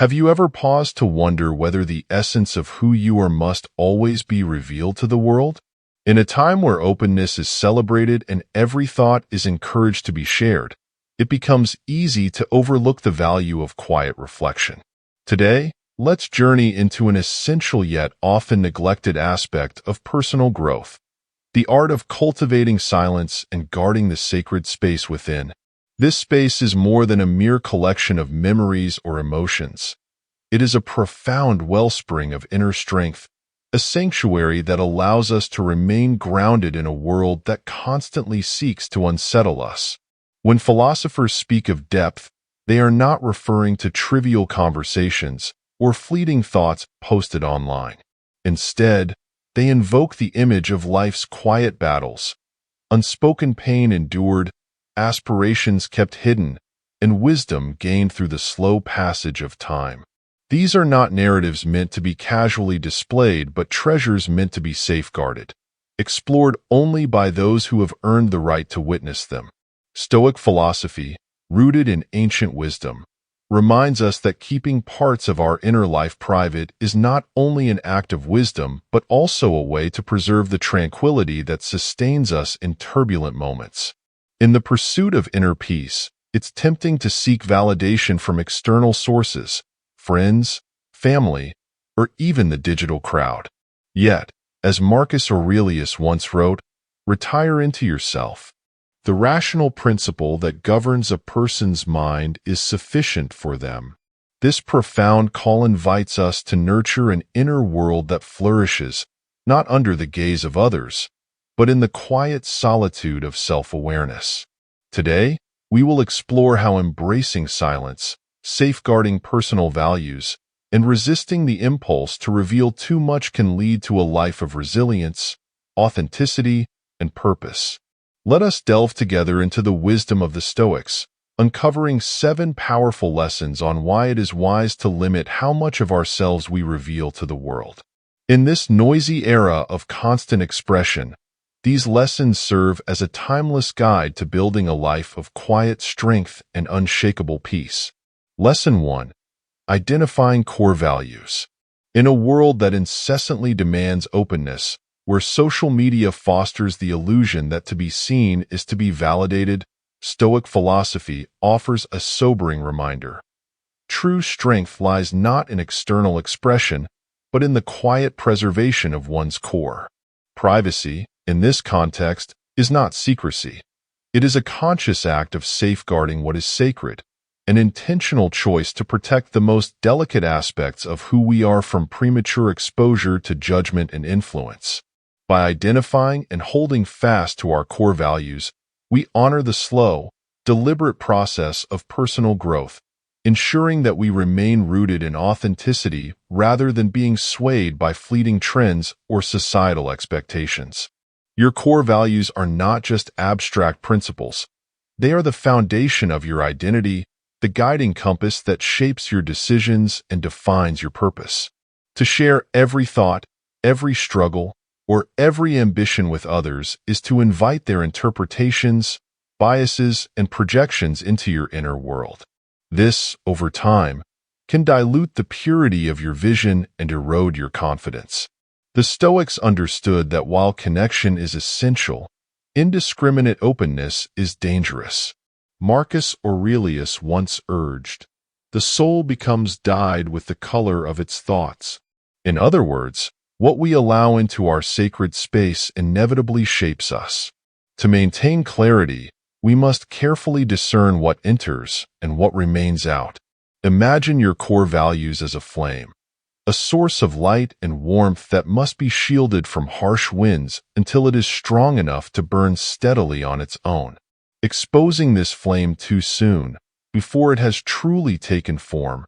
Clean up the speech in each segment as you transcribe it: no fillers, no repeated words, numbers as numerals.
Have you ever paused to wonder whether the essence of who you are must always be revealed to the world? In a time where openness is celebrated and every thought is encouraged to be shared, it becomes easy to overlook the value of quiet reflection. Today, let's journey into an essential yet often neglected aspect of personal growth, the art of cultivating silence and guarding the sacred space within. This space is more than a mere collection of memories or emotions. It is a profound wellspring of inner strength, a sanctuary that allows us to remain grounded in a world that constantly seeks to unsettle us. When philosophers speak of depth, they are not referring to trivial conversations or fleeting thoughts posted online. Instead, they invoke the image of life's quiet battles, unspoken pain endured, aspirations kept hidden, and wisdom gained through the slow passage of time. These are not narratives meant to be casually displayed, but treasures meant to be safeguarded, explored only by those who have earned the right to witness them. Stoic philosophy, rooted in ancient wisdom, reminds us that keeping parts of our inner life private is not only an act of wisdom, but also a way to preserve the tranquility that sustains us in turbulent moments. In the pursuit of inner peace, it's tempting to seek validation from external sources, friends, family, or even the digital crowd. Yet, as Marcus Aurelius once wrote, retire into yourself. The rational principle that governs a person's mind is sufficient for them. This profound call invites us to nurture an inner world that flourishes, not under the gaze of others, but in the quiet solitude of self-awareness. Today, we will explore how embracing silence, safeguarding personal values, and resisting the impulse to reveal too much can lead to a life of resilience, authenticity, and purpose. Let us delve together into the wisdom of the Stoics, uncovering 7 powerful lessons on why it is wise to limit how much of ourselves we reveal to the world. In this noisy era of constant expression, these lessons serve as a timeless guide to building a life of quiet strength and unshakable peace. Lesson 1. Identifying core values. In a world that incessantly demands openness, where social media fosters the illusion that to be seen is to be validated, Stoic philosophy offers a sobering reminder. True strength lies not in external expression, but in the quiet preservation of one's core. Privacy, in this context, is not secrecy. It is a conscious act of safeguarding what is sacred, an intentional choice to protect the most delicate aspects of who we are from premature exposure to judgment and influence. By identifying and holding fast to our core values, we honor the slow, deliberate process of personal growth, ensuring that we remain rooted in authenticity rather than being swayed by fleeting trends or societal expectations. Your core values are not just abstract principles. They are the foundation of your identity, the guiding compass that shapes your decisions and defines your purpose. To share every thought, every struggle, or every ambition with others is to invite their interpretations, biases, and projections into your inner world. This, over time, can dilute the purity of your vision and erode your confidence. The Stoics understood that while connection is essential, indiscriminate openness is dangerous. Marcus Aurelius once urged, "The soul becomes dyed with the color of its thoughts." In other words, what we allow into our sacred space inevitably shapes us. To maintain clarity, we must carefully discern what enters and what remains out. Imagine your core values as a flame, a source of light and warmth that must be shielded from harsh winds until it is strong enough to burn steadily on its own. Exposing this flame too soon, before it has truly taken form,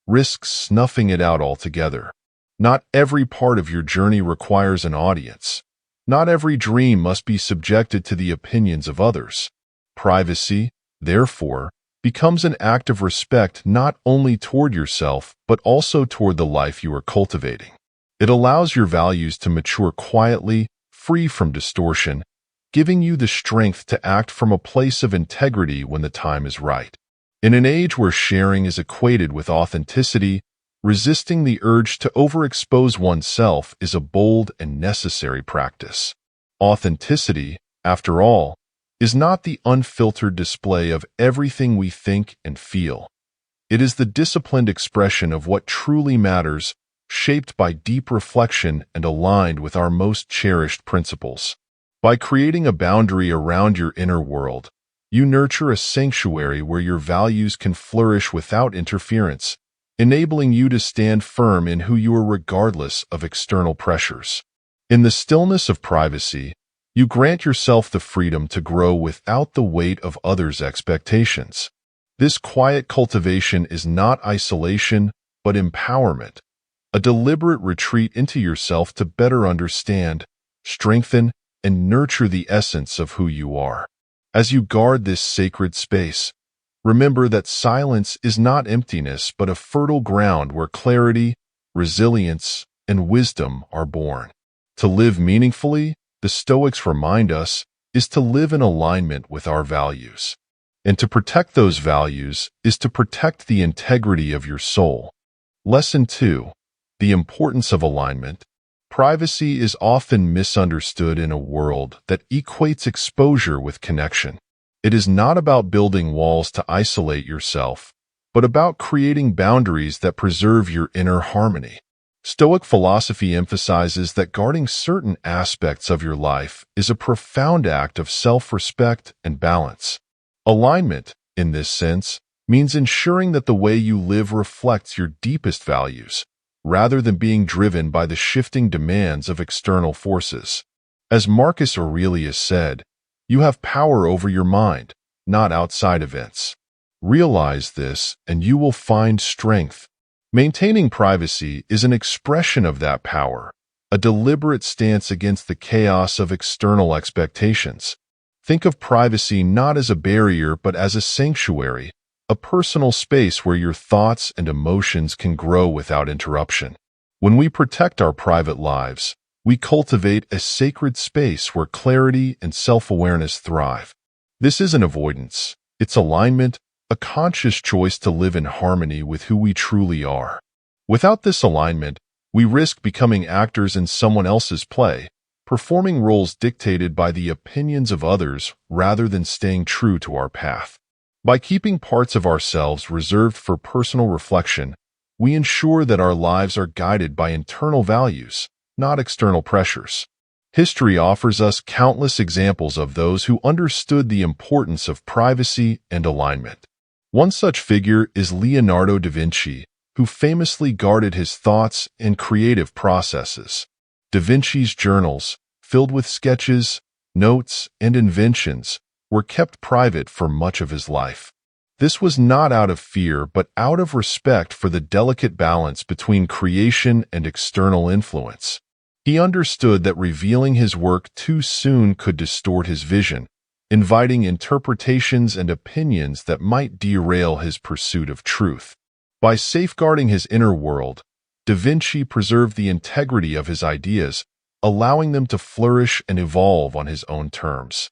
risks snuffing it out altogether. Not every part of your journey requires an audience. Not every dream must be subjected to the opinions of others. Privacy, therefore, becomes an act of respect not only toward yourself, but also toward the life you are cultivating. It allows your values to mature quietly, free from distortion, giving you the strength to act from a place of integrity when the time is right. In an age where sharing is equated with authenticity, resisting the urge to overexpose oneself is a bold and necessary practice. Authenticity, after all, is not the unfiltered display of everything we think and feel. It is the disciplined expression of what truly matters, shaped by deep reflection and aligned with our most cherished principles. By creating a boundary around your inner world, you nurture a sanctuary where your values can flourish without interference, enabling you to stand firm in who you are regardless of external pressures. In the stillness of privacy, you grant yourself the freedom to grow without the weight of others' expectations. This quiet cultivation is not isolation, but empowerment, a deliberate retreat into yourself to better understand, strengthen, and nurture the essence of who you are. As you guard this sacred space, remember that silence is not emptiness but a fertile ground where clarity, resilience, and wisdom are born. To live meaningfully, the Stoics remind us, is to live in alignment with our values. And to protect those values is to protect the integrity of your soul. Lesson 2. The importance of alignment. Privacy is often misunderstood in a world that equates exposure with connection. It is not about building walls to isolate yourself, but about creating boundaries that preserve your inner harmony. Stoic philosophy emphasizes that guarding certain aspects of your life is a profound act of self-respect and balance. Alignment, in this sense, means ensuring that the way you live reflects your deepest values, rather than being driven by the shifting demands of external forces. As Marcus Aurelius said, you have power over your mind, not outside events. Realize this, and you will find strength. Maintaining privacy is an expression of that power, a deliberate stance against the chaos of external expectations. Think of privacy not as a barrier but as a sanctuary, a personal space where your thoughts and emotions can grow without interruption. When we protect our private lives, we cultivate a sacred space where clarity and self-awareness thrive. This isn't avoidance, it's alignment, a conscious choice to live in harmony with who we truly are. Without this alignment, we risk becoming actors in someone else's play, performing roles dictated by the opinions of others rather than staying true to our path. By keeping parts of ourselves reserved for personal reflection, we ensure that our lives are guided by internal values, not external pressures. History offers us countless examples of those who understood the importance of privacy and alignment. One such figure is Leonardo da Vinci, who famously guarded his thoughts and creative processes. Da Vinci's journals, filled with sketches, notes, and inventions, were kept private for much of his life. This was not out of fear but out of respect for the delicate balance between creation and external influence. He understood that revealing his work too soon could distort his vision, inviting interpretations and opinions that might derail his pursuit of truth. By safeguarding his inner world, Da Vinci preserved the integrity of his ideas, allowing them to flourish and evolve on his own terms.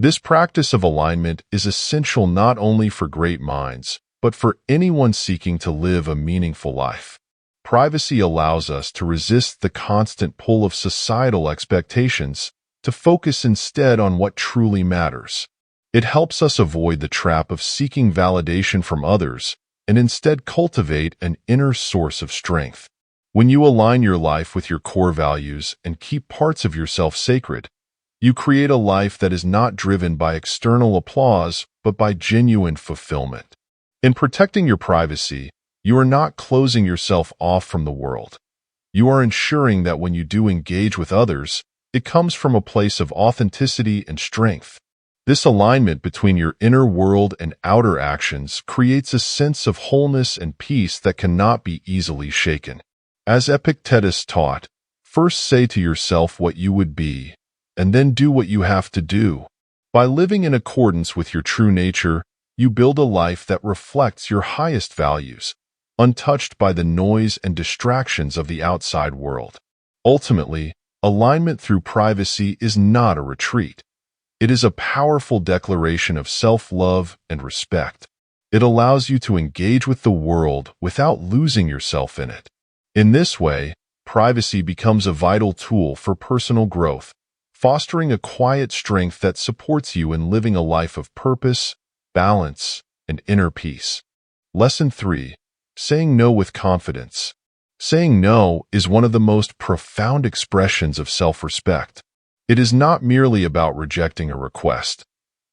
This practice of alignment is essential not only for great minds, but for anyone seeking to live a meaningful life. Privacy allows us to resist the constant pull of societal expectations, to focus instead on what truly matters. It helps us avoid the trap of seeking validation from others and instead cultivate an inner source of strength. When you align your life with your core values and keep parts of yourself sacred, you create a life that is not driven by external applause but by genuine fulfillment. In protecting your privacy, you are not closing yourself off from the world. You are ensuring that when you do engage with others, it comes from a place of authenticity and strength. This alignment between your inner world and outer actions creates a sense of wholeness and peace that cannot be easily shaken. As Epictetus taught, first say to yourself what you would be, and then do what you have to do. By living in accordance with your true nature, you build a life that reflects your highest values, untouched by the noise and distractions of the outside world. Ultimately, alignment through privacy is not a retreat. It is a powerful declaration of self-love and respect. It allows you to engage with the world without losing yourself in it. In this way, privacy becomes a vital tool for personal growth, fostering a quiet strength that supports you in living a life of purpose, balance, and inner peace. Lesson 3. Saying no with confidence. Saying no is one of the most profound expressions of self-respect. It is not merely about rejecting a request.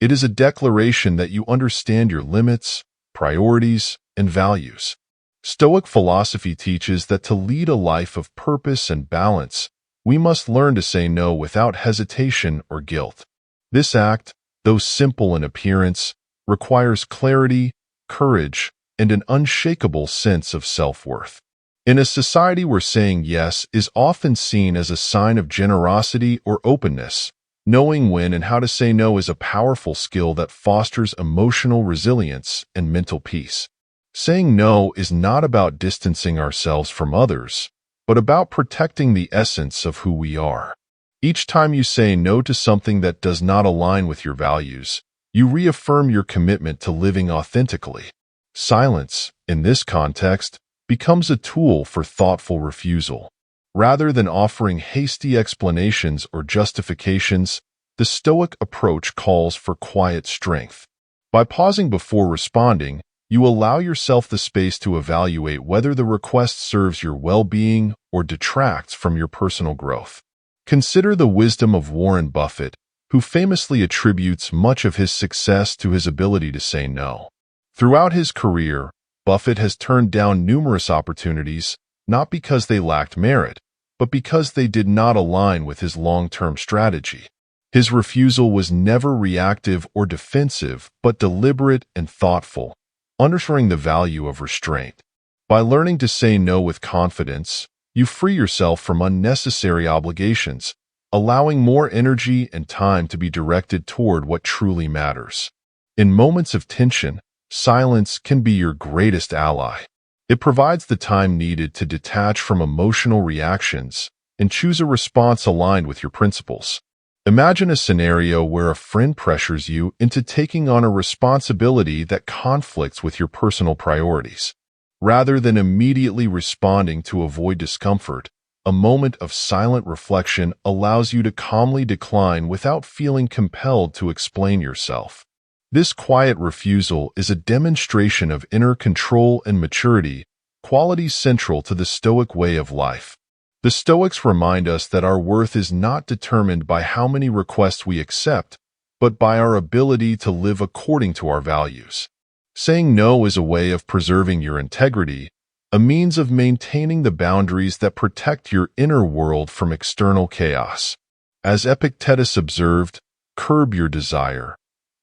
It is a declaration that you understand your limits, priorities, and values. Stoic philosophy teaches that to lead a life of purpose and balance, we must learn to say no without hesitation or guilt. This act, though simple in appearance, requires clarity, courage, and an unshakable sense of self-worth. In a society where saying yes is often seen as a sign of generosity or openness, knowing when and how to say no is a powerful skill that fosters emotional resilience and mental peace. Saying no is not about distancing ourselves from others, but about protecting the essence of who we are. Each time you say no to something that does not align with your values, you reaffirm your commitment to living authentically. Silence, in this context, becomes a tool for thoughtful refusal. Rather than offering hasty explanations or justifications, the Stoic approach calls for quiet strength. By pausing before responding, you allow yourself the space to evaluate whether the request serves your well-being or detracts from your personal growth. Consider the wisdom of Warren Buffett, who famously attributes much of his success to his ability to say no. Throughout his career, Buffett has turned down numerous opportunities, not because they lacked merit, but because they did not align with his long-term strategy. His refusal was never reactive or defensive, but deliberate and thoughtful, underscoring the value of restraint. By learning to say no with confidence, you free yourself from unnecessary obligations, allowing more energy and time to be directed toward what truly matters. In moments of tension, silence can be your greatest ally. It provides the time needed to detach from emotional reactions and choose a response aligned with your principles. Imagine a scenario where a friend pressures you into taking on a responsibility that conflicts with your personal priorities. Rather than immediately responding to avoid discomfort, a moment of silent reflection allows you to calmly decline without feeling compelled to explain yourself. This quiet refusal is a demonstration of inner control and maturity, qualities central to the Stoic way of life. The Stoics remind us that our worth is not determined by how many requests we accept, but by our ability to live according to our values. Saying no is a way of preserving your integrity, a means of maintaining the boundaries that protect your inner world from external chaos. As Epictetus observed, curb your desire.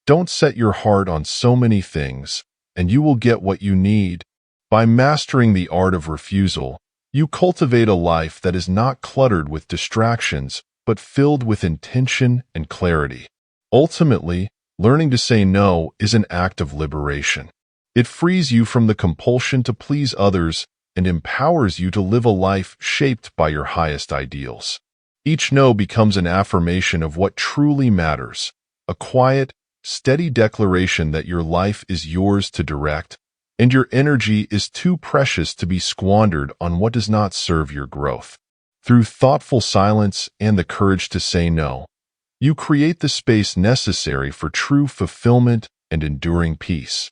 Don't set your heart on so many things, and you will get what you need. By mastering the art of refusal, you cultivate a life that is not cluttered with distractions, but filled with intention and clarity. Ultimately, learning to say no is an act of liberation. It frees you from the compulsion to please others and empowers you to live a life shaped by your highest ideals. Each no becomes an affirmation of what truly matters, a quiet, steady declaration that your life is yours to direct, and your energy is too precious to be squandered on what does not serve your growth. Through thoughtful silence and the courage to say no, you create the space necessary for true fulfillment and enduring peace.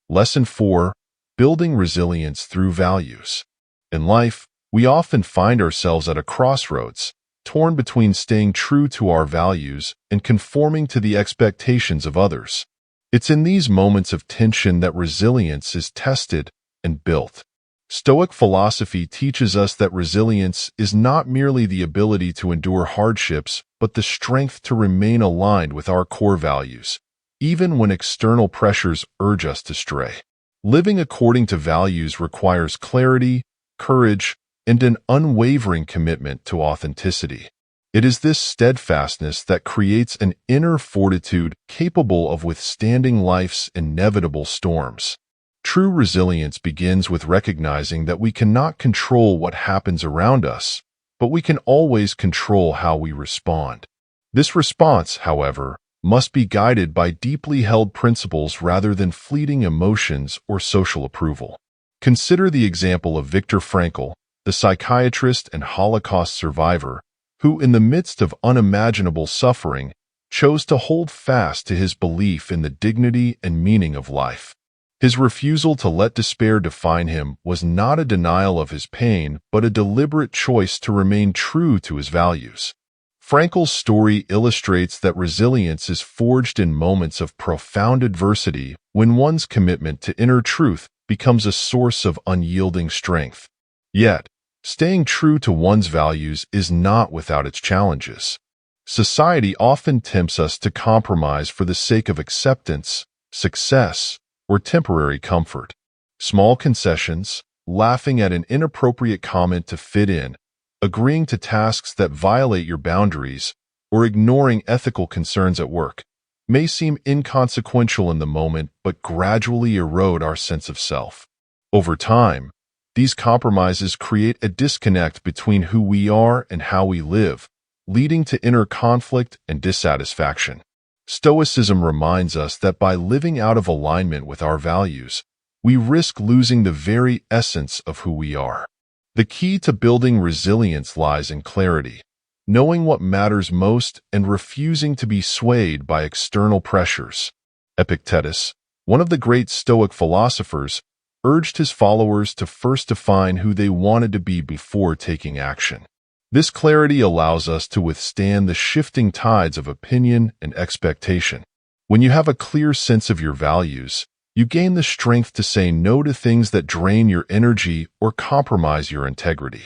Lesson 4. Building resilience through values. In life, we often find ourselves at a crossroads, torn between staying true to our values and conforming to the expectations of others. It's in these moments of tension that resilience is tested and built. Stoic philosophy teaches us that resilience is not merely the ability to endure hardships, but the strength to remain aligned with our core values, even when external pressures urge us to stray. Living according to values requires clarity, courage, and an unwavering commitment to authenticity. It is this steadfastness that creates an inner fortitude capable of withstanding life's inevitable storms. True resilience begins with recognizing that we cannot control what happens around us, but we can always control how we respond. This response, however, must be guided by deeply held principles rather than fleeting emotions or social approval. Consider the example of Viktor Frankl, the psychiatrist and Holocaust survivor, who, in the midst of unimaginable suffering, chose to hold fast to his belief in the dignity and meaning of life. His refusal to let despair define him was not a denial of his pain, but a deliberate choice to remain true to his values. Frankl's story illustrates that resilience is forged in moments of profound adversity when one's commitment to inner truth becomes a source of unyielding strength. Yet, staying true to one's values is not without its challenges. Society often tempts us to compromise for the sake of acceptance, success, or temporary comfort. Small concessions, laughing at an inappropriate comment to fit in, agreeing to tasks that violate your boundaries, or ignoring ethical concerns at work, may seem inconsequential in the moment but gradually erode our sense of self. Over time, these compromises create a disconnect between who we are and how we live, leading to inner conflict and dissatisfaction. Stoicism reminds us that by living out of alignment with our values, we risk losing the very essence of who we are. The key to building resilience lies in clarity, knowing what matters most and refusing to be swayed by external pressures. Epictetus, one of the great Stoic philosophers, urged his followers to first define who they wanted to be before taking action. This clarity allows us to withstand the shifting tides of opinion and expectation. When you have a clear sense of your values, you gain the strength to say no to things that drain your energy or compromise your integrity.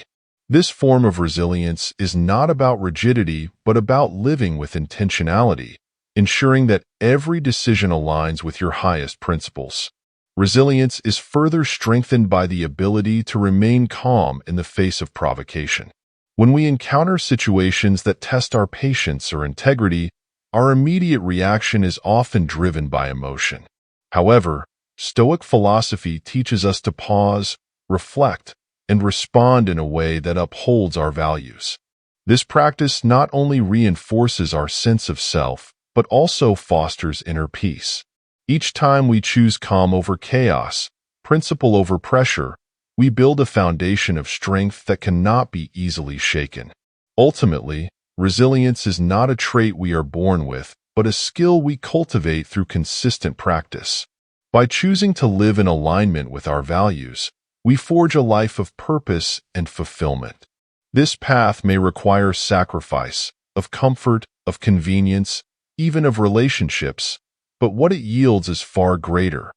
This form of resilience is not about rigidity, but about living with intentionality, ensuring that every decision aligns with your highest principles. Resilience is further strengthened by the ability to remain calm in the face of provocation. When we encounter situations that test our patience or integrity, our immediate reaction is often driven by emotion. However, Stoic philosophy teaches us to pause, reflect, and respond in a way that upholds our values. This practice not only reinforces our sense of self, but also fosters inner peace. Each time we choose calm over chaos, principle over pressure, we build a foundation of strength that cannot be easily shaken. Ultimately, resilience is not a trait we are born with, but a skill we cultivate through consistent practice. By choosing to live in alignment with our values, we forge a life of purpose and fulfillment. This path may require sacrifice, of comfort, of convenience, even of relationships, but what it yields is far greater: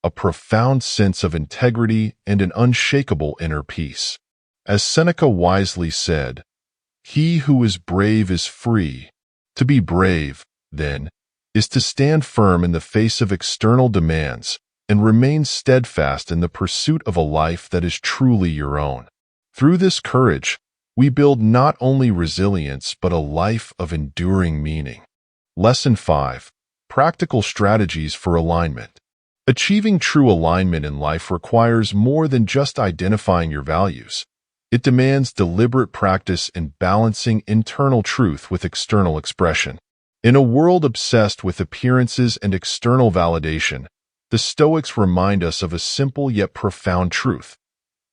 a profound sense of integrity and an unshakable inner peace. As Seneca wisely said, "He who is brave is free." To be brave, then, is to stand firm in the face of external demands and remain steadfast in the pursuit of a life that is truly your own. Through this courage, we build not only resilience but a life of enduring meaning. Lesson 5. Practical strategies for alignment. Achieving true alignment in life requires more than just identifying your values. It demands deliberate practice in balancing internal truth with external expression. In a world obsessed with appearances and external validation, the Stoics remind us of a simple yet profound truth.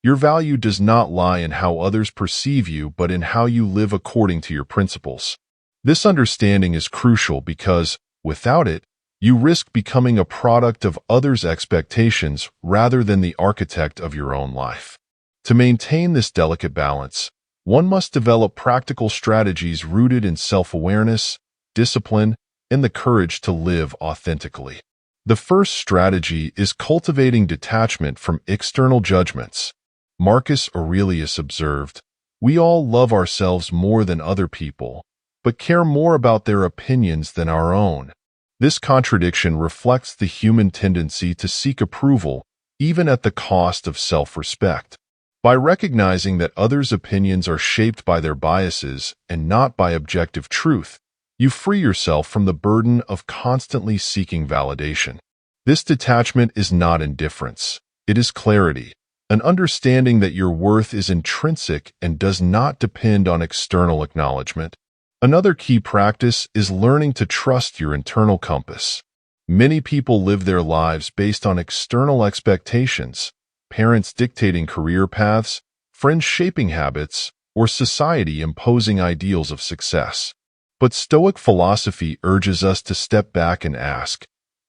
Your value does not lie in how others perceive you, but in how you live according to your principles. This understanding is crucial because, without it, you risk becoming a product of others' expectations rather than the architect of your own life. To maintain this delicate balance, one must develop practical strategies rooted in self-awareness, discipline, and the courage to live authentically. The first strategy is cultivating detachment from external judgments. Marcus Aurelius observed, "We all love ourselves more than other people, but care more about their opinions than our own." This contradiction reflects the human tendency to seek approval, even at the cost of self-respect. By recognizing that others' opinions are shaped by their biases and not by objective truth, you free yourself from the burden of constantly seeking validation. This detachment is not indifference. It is clarity, an understanding that your worth is intrinsic and does not depend on external acknowledgement. Another key practice is learning to trust your internal compass. Many people live their lives based on external expectations, parents dictating career paths, friends shaping habits, or society imposing ideals of success. But Stoic philosophy urges us to step back and ask,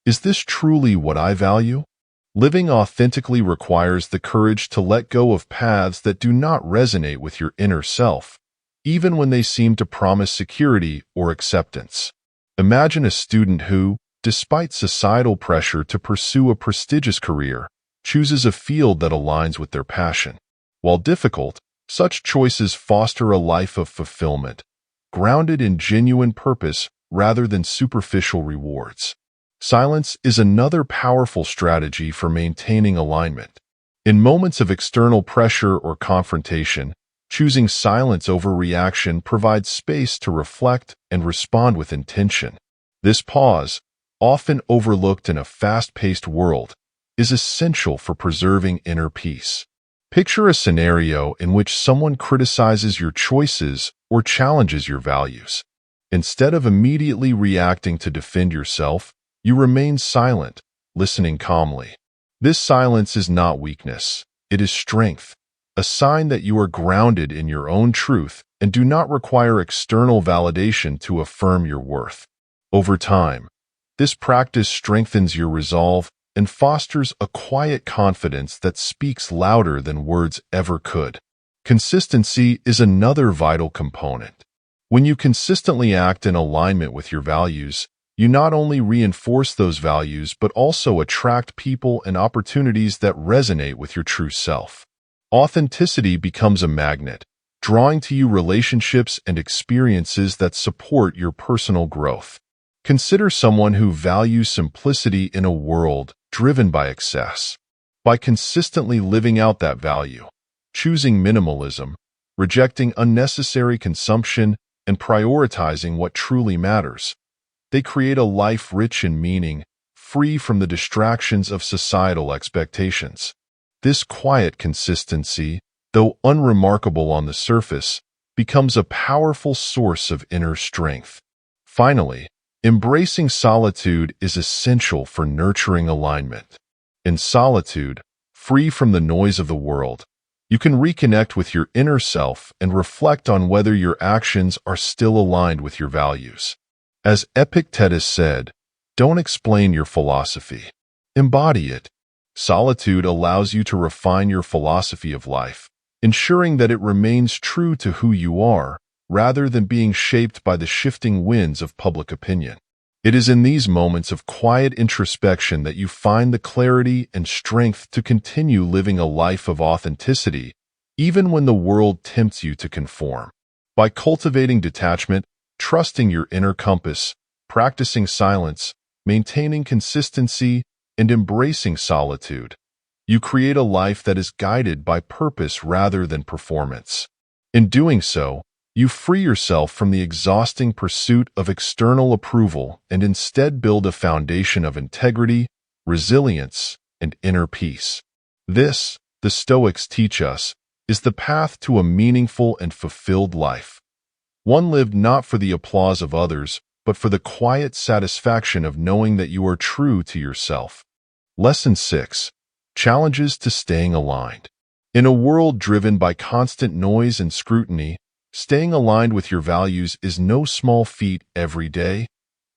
is this truly what I value? Living authentically requires the courage to let go of paths that do not resonate with your inner self, even when they seem to promise security or acceptance. Imagine a student who, despite societal pressure to pursue a prestigious career, chooses a field that aligns with their passion. While difficult, such choices foster a life of fulfillment, grounded in genuine purpose rather than superficial rewards. Silence is another powerful strategy for maintaining alignment. In moments of external pressure or confrontation, choosing silence over reaction provides space to reflect and respond with intention. This pause, often overlooked in a fast-paced world, is essential for preserving inner peace. Picture a scenario in which someone criticizes your choices or challenges your values. Instead of immediately reacting to defend yourself, you remain silent, listening calmly. This silence is not weakness, it is strength, a sign that you are grounded in your own truth and do not require external validation to affirm your worth. Over time, this practice strengthens your resolve and fosters a quiet confidence that speaks louder than words ever could. Consistency is another vital component. When you consistently act in alignment with your values, you not only reinforce those values but also attract people and opportunities that resonate with your true self. Authenticity becomes a magnet, drawing to you relationships and experiences that support your personal growth. Consider someone who values simplicity in a world driven by excess. By consistently living out that value, choosing minimalism, rejecting unnecessary consumption, and prioritizing what truly matters, they create a life rich in meaning, free from the distractions of societal expectations. This quiet consistency, though unremarkable on the surface, becomes a powerful source of inner strength. Finally, embracing solitude is essential for nurturing alignment. In solitude, free from the noise of the world, you can reconnect with your inner self and reflect on whether your actions are still aligned with your values. As Epictetus said, don't explain your philosophy, embody it. Solitude allows you to refine your philosophy of life, ensuring that it remains true to who you are, rather than being shaped by the shifting winds of public opinion. It is in these moments of quiet introspection that you find the clarity and strength to continue living a life of authenticity, even when the world tempts you to conform. By cultivating detachment, trusting your inner compass, practicing silence, maintaining consistency, and embracing solitude, you create a life that is guided by purpose rather than performance. In doing so, you free yourself from the exhausting pursuit of external approval and instead build a foundation of integrity, resilience, and inner peace. This, the Stoics teach us, is the path to a meaningful and fulfilled life. One lived not for the applause of others, but for the quiet satisfaction of knowing that you are true to yourself. Lesson 6. Challenges to staying aligned. In a world driven by constant noise and scrutiny, staying aligned with your values is no small feat every day.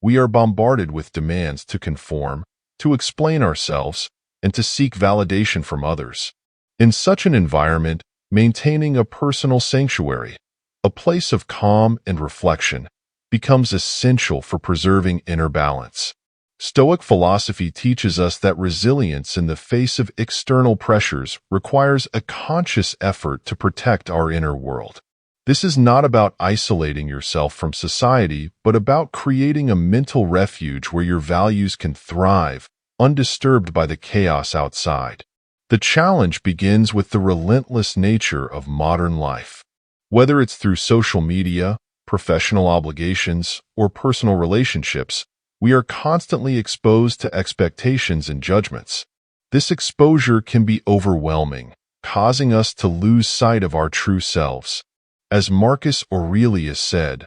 We are bombarded with demands to conform, to explain ourselves, and to seek validation from others. In such an environment, maintaining a personal sanctuary, a place of calm and reflection, becomes essential for preserving inner balance. Stoic philosophy teaches us that resilience in the face of external pressures requires a conscious effort to protect our inner world. This is not about isolating yourself from society, but about creating a mental refuge where your values can thrive, undisturbed by the chaos outside. The challenge begins with the relentless nature of modern life. Whether it's through social media, professional obligations, or personal relationships, we are constantly exposed to expectations and judgments. This exposure can be overwhelming, causing us to lose sight of our true selves. As Marcus Aurelius said,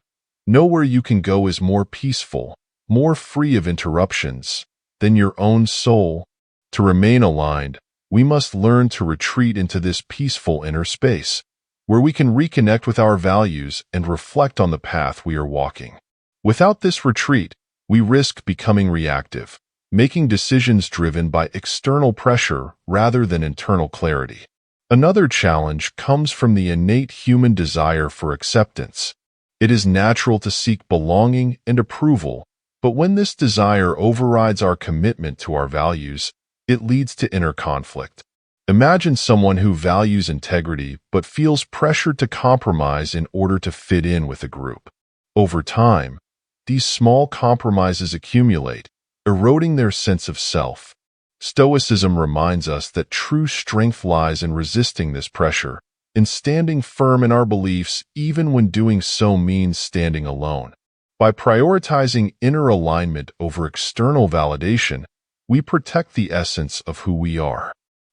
Nowhere you can go is more peaceful, more free of interruptions, than your own soul. To remain aligned, we must learn to retreat into this peaceful inner space, where we can reconnect with our values and reflect on the path we are walking. Without this retreat, we risk becoming reactive, making decisions driven by external pressure rather than internal clarity. Another challenge comes from the innate human desire for acceptance. It is natural to seek belonging and approval, but when this desire overrides our commitment to our values, it leads to inner conflict. Imagine someone who values integrity but feels pressured to compromise in order to fit in with a group. Over time, these small compromises accumulate, eroding their sense of self. Stoicism reminds us that true strength lies in resisting this pressure, in standing firm in our beliefs even when doing so means standing alone. By prioritizing inner alignment over external validation, we protect the essence of who we are.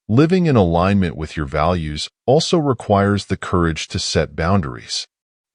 Living in alignment with your values also requires the courage to set boundaries.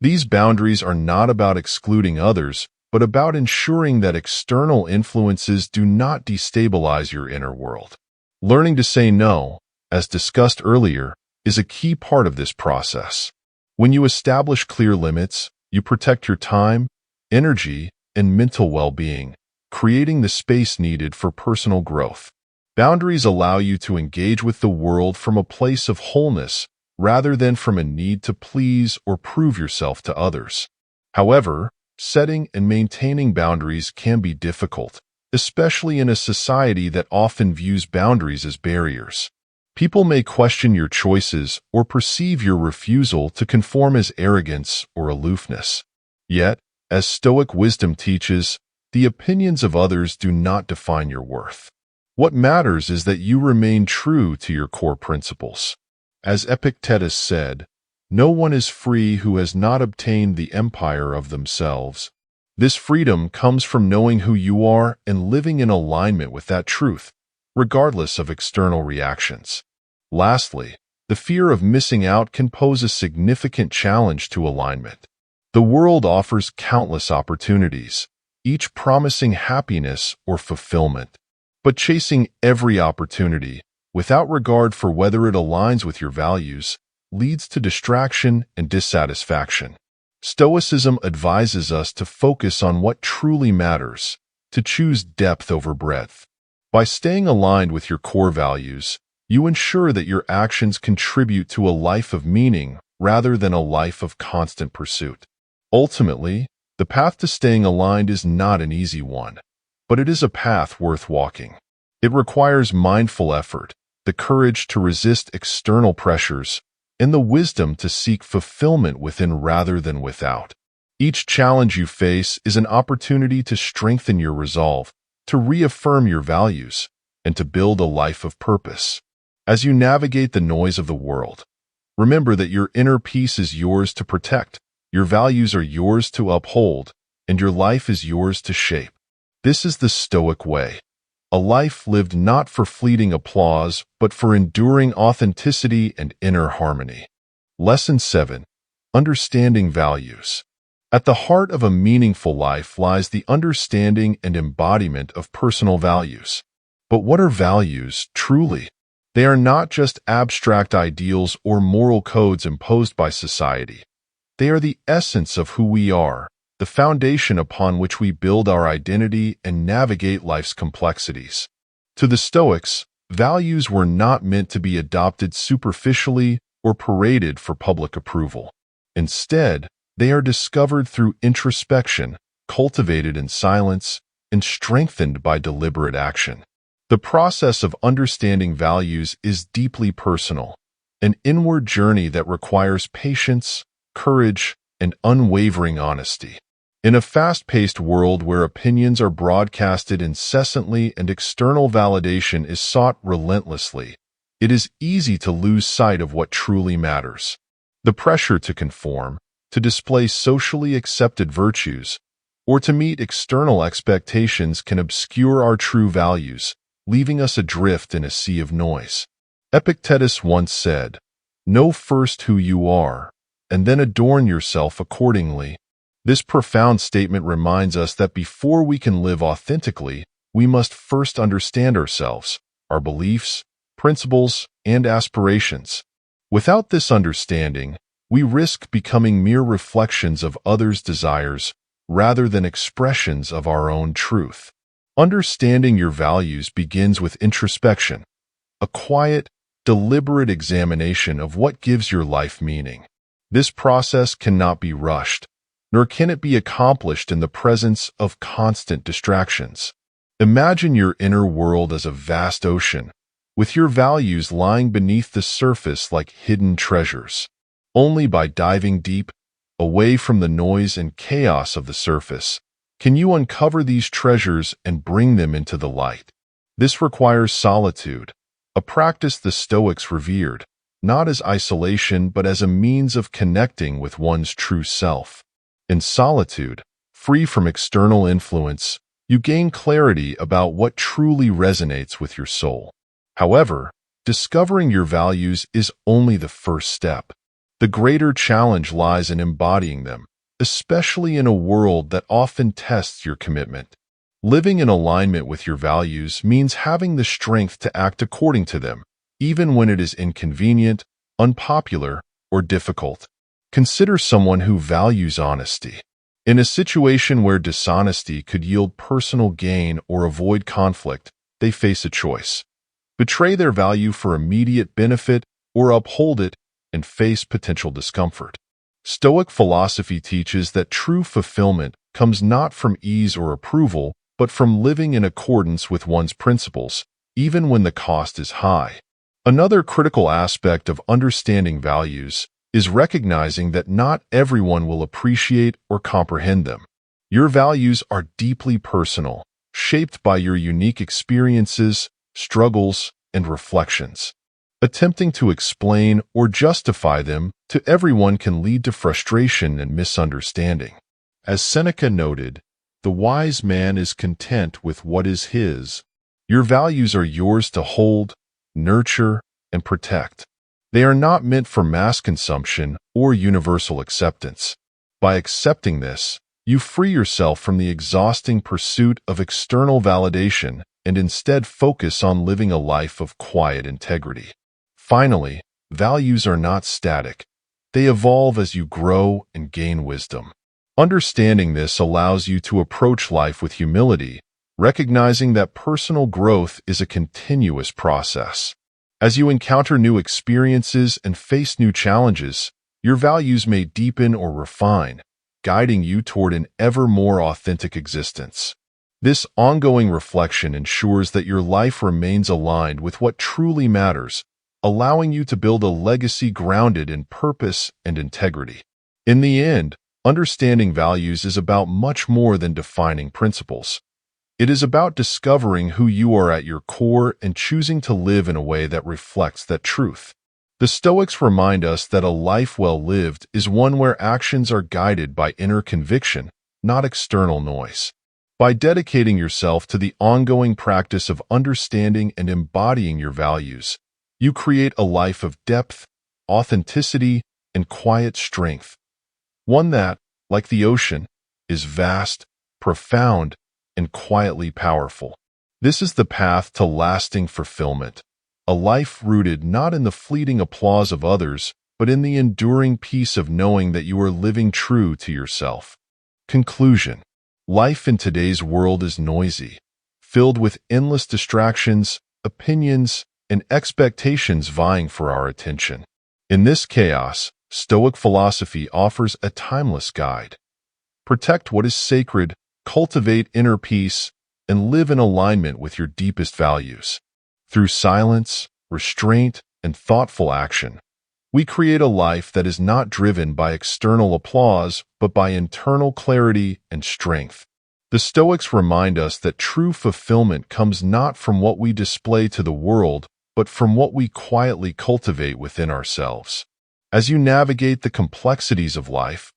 These boundaries are not about excluding others, but about ensuring that external influences do not destabilize your inner world. Learning to say no, as discussed earlier, is a key part of this process. When you establish clear limits, you protect your time, energy, and mental well-being, creating the space needed for personal growth. Boundaries allow you to engage with the world from a place of wholeness rather than from a need to please or prove yourself to others. However, setting and maintaining boundaries can be difficult, especially in a society that often views boundaries as barriers. People may question your choices or perceive your refusal to conform as arrogance or aloofness. Yet, as Stoic wisdom teaches, the opinions of others do not define your worth. What matters is that you remain true to your core principles. As Epictetus said, "No one is free who has not obtained the empire of themselves." This freedom comes from knowing who you are and living in alignment with that truth, regardless of external reactions. Lastly, the fear of missing out can pose a significant challenge to alignment. The world offers countless opportunities, each promising happiness or fulfillment. But chasing every opportunity, without regard for whether it aligns with your values, leads to distraction and dissatisfaction. Stoicism advises us to focus on what truly matters, to choose depth over breadth. By staying aligned with your core values, you ensure that your actions contribute to a life of meaning rather than a life of constant pursuit. Ultimately, the path to staying aligned is not an easy one, but it is a path worth walking. It requires mindful effort, the courage to resist external pressures, and the wisdom to seek fulfillment within rather than without. Each challenge you face is an opportunity to strengthen your resolve, to reaffirm your values, and to build a life of purpose. As you navigate the noise of the world, remember that your inner peace is yours to protect, your values are yours to uphold, and your life is yours to shape. This is the Stoic way, a life lived not for fleeting applause, but for enduring authenticity and inner harmony. Lesson 7. Understanding values. At the heart of a meaningful life lies the understanding and embodiment of personal values. But what are values, truly? They are not just abstract ideals or moral codes imposed by society. They are the essence of who we are, the foundation upon which we build our identity and navigate life's complexities. To the Stoics, values were not meant to be adopted superficially or paraded for public approval. Instead, they are discovered through introspection, cultivated in silence, and strengthened by deliberate action. The process of understanding values is deeply personal, an inward journey that requires patience, courage, and unwavering honesty. In a fast-paced world where opinions are broadcasted incessantly and external validation is sought relentlessly, it is easy to lose sight of what truly matters. The pressure to conform, to display socially accepted virtues, or to meet external expectations can obscure our true values, leaving us adrift in a sea of noise. Epictetus once said, "Know first who you are, and then adorn yourself accordingly." This profound statement reminds us that before we can live authentically, we must first understand ourselves, our beliefs, principles, and aspirations. Without this understanding, we risk becoming mere reflections of others' desires rather than expressions of our own truth. Understanding your values begins with introspection, a quiet, deliberate examination of what gives your life meaning. This process cannot be rushed, nor can it be accomplished in the presence of constant distractions. Imagine your inner world as a vast ocean, with your values lying beneath the surface like hidden treasures. Only by diving deep, away from the noise and chaos of the surface, can you uncover these treasures and bring them into the light. This requires solitude, a practice the Stoics revered, not as isolation but as a means of connecting with one's true self. In solitude, free from external influence, you gain clarity about what truly resonates with your soul. However, discovering your values is only the first step. The greater challenge lies in embodying them, especially in a world that often tests your commitment. Living in alignment with your values means having the strength to act according to them, even when it is inconvenient, unpopular, or difficult. Consider someone who values honesty. In a situation where dishonesty could yield personal gain or avoid conflict, they face a choice: betray their value for immediate benefit or uphold it and face potential discomfort. Stoic philosophy teaches that true fulfillment comes not from ease or approval, but from living in accordance with one's principles, even when the cost is high. Another critical aspect of understanding values is recognizing that not everyone will appreciate or comprehend them. Your values are deeply personal, shaped by your unique experiences, struggles, and reflections. Attempting to explain or justify them to everyone can lead to frustration and misunderstanding. As Seneca noted, the wise man is content with what is his. Your values are yours to hold, nurture, and protect. They are not meant for mass consumption or universal acceptance. By accepting this, you free yourself from the exhausting pursuit of external validation and instead focus on living a life of quiet integrity. Finally, values are not static. They evolve as you grow and gain wisdom. Understanding this allows you to approach life with humility, recognizing that personal growth is a continuous process. As you encounter new experiences and face new challenges, your values may deepen or refine, guiding you toward an ever more authentic existence. This ongoing reflection ensures that your life remains aligned with what truly matters, allowing you to build a legacy grounded in purpose and integrity. In the end, understanding values is about much more than defining principles. It is about discovering who you are at your core and choosing to live in a way that reflects that truth. The Stoics remind us that a life well lived is one where actions are guided by inner conviction, not external noise. By dedicating yourself to the ongoing practice of understanding and embodying your values, you create a life of depth, authenticity, and quiet strength. One that, like the ocean, is vast, profound, and quietly powerful. This is the path to lasting fulfillment, a life rooted not in the fleeting applause of others, but in the enduring peace of knowing that you are living true to yourself. Conclusion: life in today's world is noisy, filled with endless distractions, opinions, and expectations vying for our attention. In this chaos, Stoic philosophy offers a timeless guide. Protect what is sacred, cultivate inner peace, and live in alignment with your deepest values. Through silence, restraint, and thoughtful action, we create a life that is not driven by external applause, but by internal clarity and strength. The Stoics remind us that true fulfillment comes not from what we display to the world, but from what we quietly cultivate within ourselves. As you navigate the complexities of life,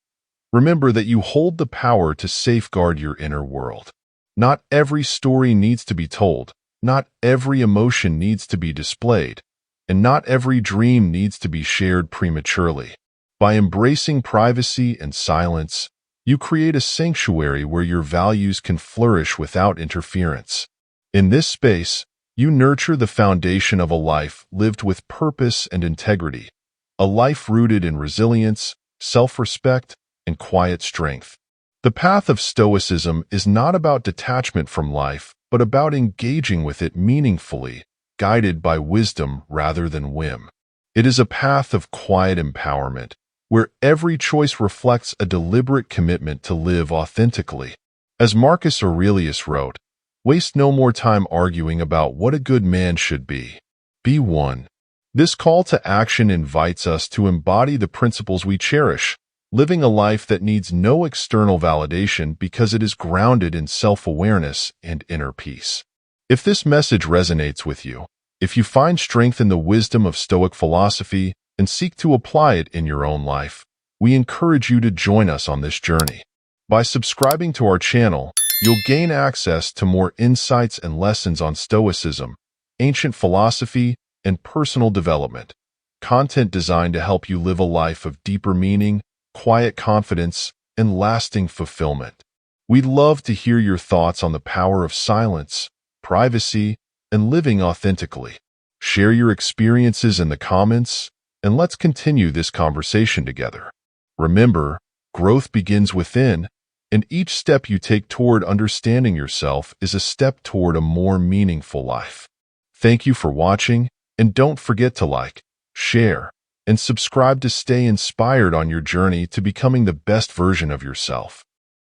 remember that you hold the power to safeguard your inner world. Not every story needs to be told, not every emotion needs to be displayed, and not every dream needs to be shared prematurely. By embracing privacy and silence, You create a sanctuary where your values can flourish without interference. In this space, you nurture the foundation of a life lived with purpose and integrity, a life rooted in resilience, self-respect, and quiet strength. The path of Stoicism is not about detachment from life, but about engaging with it meaningfully, guided by wisdom rather than whim. It is a path of quiet empowerment, where every choice reflects a deliberate commitment to live authentically. As Marcus Aurelius wrote, "Waste no more time arguing about what a good man should be. Be one." This call to action invites us to embody the principles we cherish, living a life that needs no external validation because it is grounded in self-awareness and inner peace. If this message resonates with you, if you find strength in the wisdom of Stoic philosophy and seek to apply it in your own life, we encourage you to join us on this journey. By subscribing to our channel, you'll gain access to more insights and lessons on Stoicism, ancient philosophy, and personal development, content designed to help you live a life of deeper meaning, quiet confidence, and lasting fulfillment. We'd love to hear your thoughts on the power of silence, privacy, and living authentically. Share your experiences in the comments, and let's continue this conversation together. Remember, growth begins within, and each step you take toward understanding yourself is a step toward a more meaningful life. Thank you for watching, and don't forget to like, share, and subscribe to stay inspired on your journey to becoming the best version of yourself.